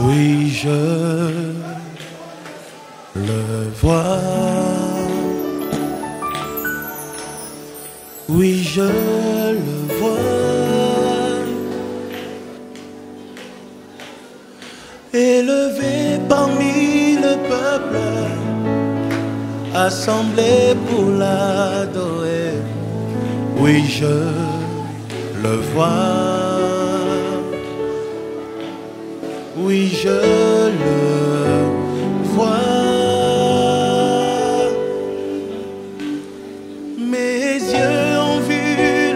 Oui, je le vois. Oui, je le vois. Élevé parmi le peuple, assemblé pour l'adorer. Oui, je le vois. Oui, je le vois. Mes yeux ont vu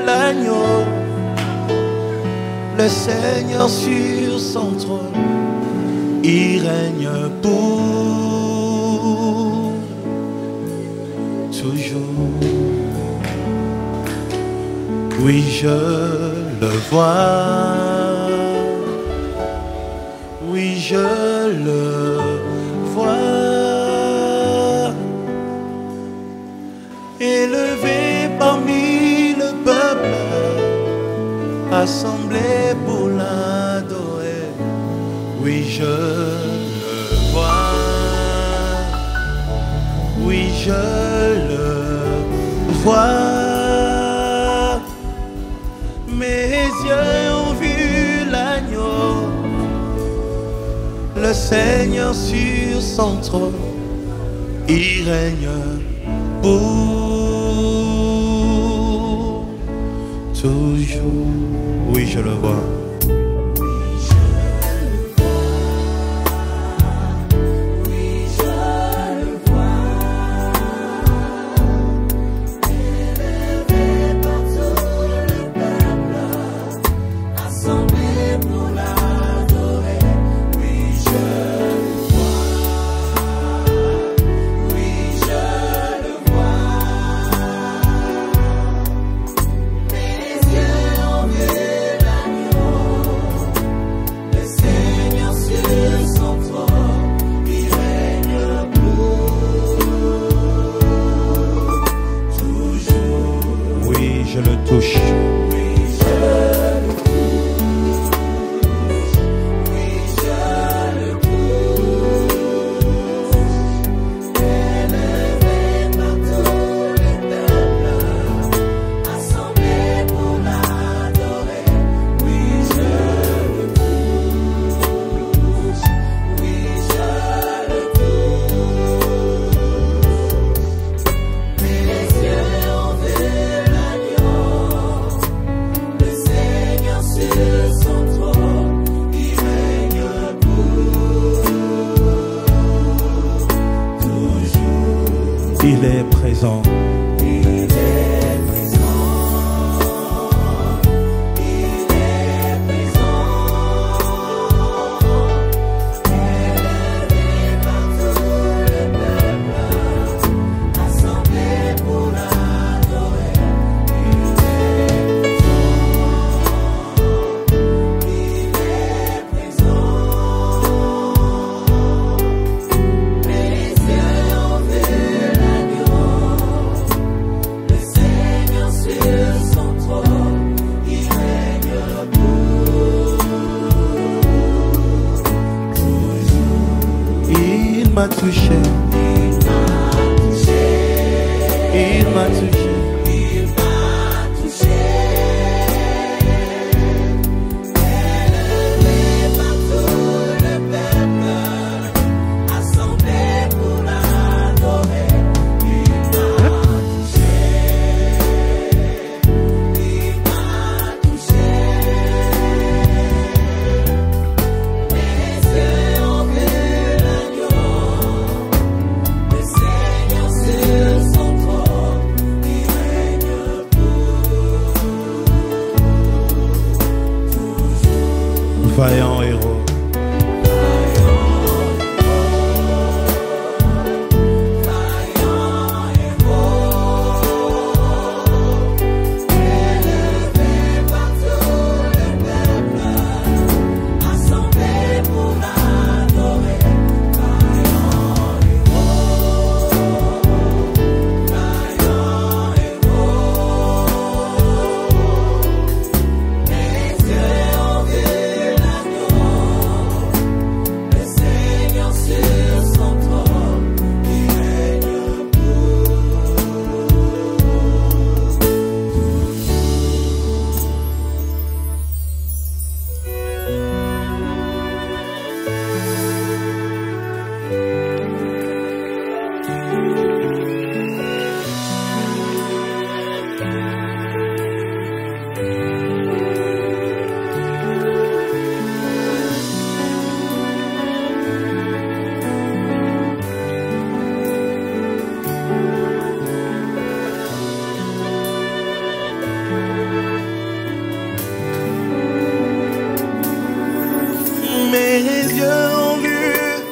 l'agneau, le Seigneur sur son trône. Il règne pour toujours. Oui, je le vois. Oui, je le vois. Élevé parmi le peuple, assemblé pour l'adorer. Oui, je le vois. Oui, je le vois. Mes yeux ont vu l'agneau, le Seigneur sur son trône. Il règne pour toujours. Oui, je le vois. Je le touche. Oui, je le touche. Oui, je le touche. Élevé par tous les peuples, assemblé pour l'adorer. Oui, je le touche. Oui, je le touche. Mes yeux ont vu son trône, il règne pour toujours. Il est présent. Il est présent. Il est présent. Élevé par tout le peuple, assemblé pour l'adorer. Il est présent. Il m'a touché. Il m'a touché. Il m'a touché. Élevé par tout le peuple, assemblé pour l'adorer. Il m'a touché. Il m'a touché. Mes yeux ont vu l'agneau, le Seigneur sur son trône. Il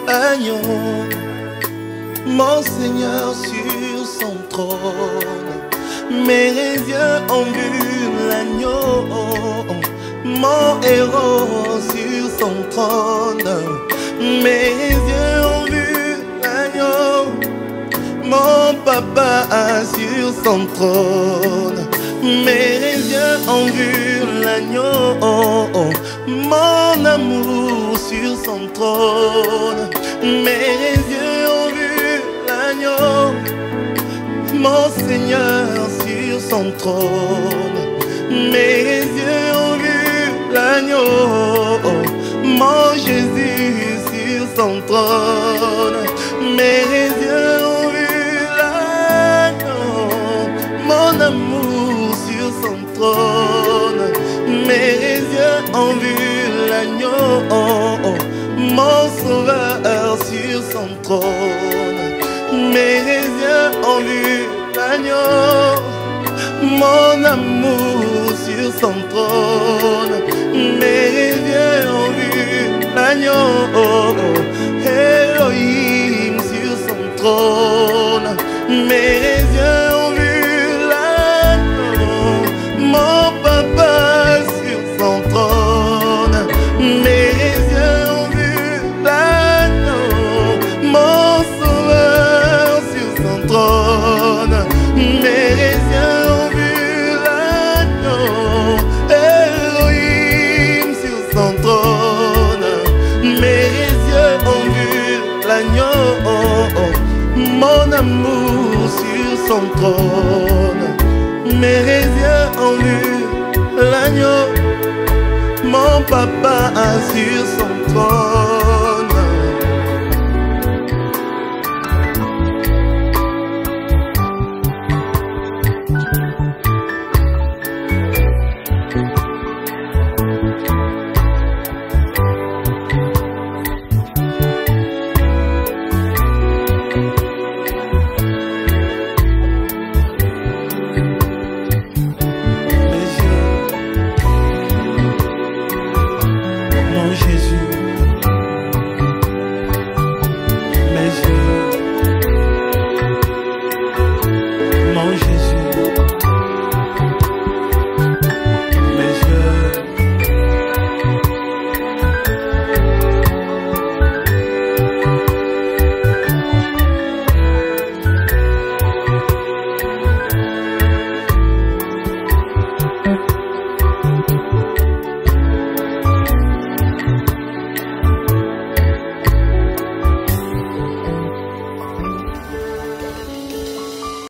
l'agneau, mon Seigneur sur son trône. Mes yeux ont vu l'agneau, mon héros sur son trône. Mes yeux ont vu l'agneau, mon papa sur son trône. Mes yeux ont vu l'agneau, mon amour sur son trône. Mes yeux ont vu l'agneau, mon Seigneur sur son trône. Mes yeux ont vu l'agneau, mon Jésus sur son trône. Mes yeux ont vu l'agneau, mon amour sur son trône. Mes yeux ont vu l'agneau, mon sauveur sur son trône. Mes yeux ont vu l'agneau, mon amour sur son trône. Mes yeux ont vu l'agneau, Elohim sur son trône. Mes yeux ont vu l'agneau, mon papa sur son trône. Mes yeux ont vu l'agneau, mon sauveur sur son trône. Mes yeux ont vu l'agneau, Elohim sur son trône. Mes yeux ont vu l'agneau, mon amour sur son trône. Mes yeux ont vu l'agneau, mon papa sur son trône.